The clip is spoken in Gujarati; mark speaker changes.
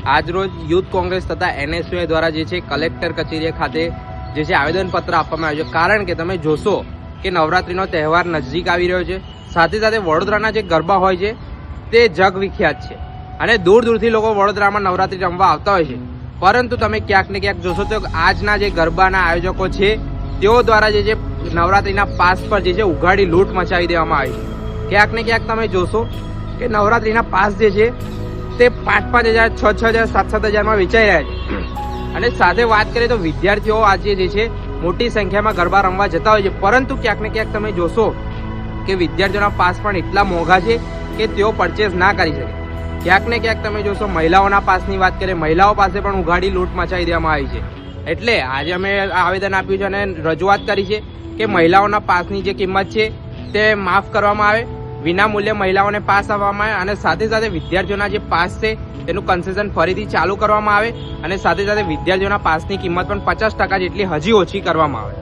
Speaker 1: આજરોજ યુથ કોંગ્રેસ તથા NSUI દ્વારા જે છે કલેક્ટર કચેરી ખાતે જે છે આવેદનપત્ર આપવામાં આવ્યું છે. કારણ કે તમે જોશો કે નવરાત્રીનો તહેવાર નજીક આવી રહ્યો છે. સાથે સાથે વડોદરાના જે ગરબા હોય છે તે જગ વિખ્યાત છે અને દૂર દૂરથી લોકો વડોદરામાં નવરાત્રી રમવા આવતા હોય છે. પરંતુ તમે ક્યાંક ને ક્યાંક જોશો તો આજના જે ગરબાના આયોજકો છે તેઓ દ્વારા જે છે નવરાત્રીના પાસ પર જે છે ઉઘાડી લૂંટ મચાવી દેવામાં આવી છે. ક્યાંક ને ક્યાંક તમે જોશો કે નવરાત્રીના પાસ જે છે તે 5,000, 6,000, 7,000 વેચાઈ રહ્યા છે. અને સાથે વાત કરીએ તો વિદ્યાર્થીઓ આજે જે છે મોટી સંખ્યામાં ગરબા રમવા જતા હોય છે. પરંતુ ક્યાંક ને ક્યાંક તમે જોશો કે વિદ્યાર્થીઓના પાસ પણ એટલા મોંઘા છે કે તેઓ પરચેસ ના કરી શકે. ક્યાંક ને ક્યાંક તમે જોશો મહિલાઓના પાસની વાત કરીએ, મહિલાઓ પાસે પણ ઉઘાડી લૂંટ મચાવી દેવામાં આવી છે. એટલે આજે અમે આવેદન આપ્યું છે અને રજૂઆત કરી છે કે મહિલાઓના પાસની જે કિંમત છે તે માફ કરવામાં આવે, વિના મૂલ્યે મહિલાઓને પાસ આપવામાં આવે અને સાથે સાથે વિદ્યાર્થીઓના જે પાસ છે તેનું કન્સેશન ફરીથી ચાલુ કરવામાં આવે અને સાથે સાથે વિદ્યાર્થીઓના પાસની કિંમત પણ 50% જેટલી હજી ઓછી કરવામાં આવે.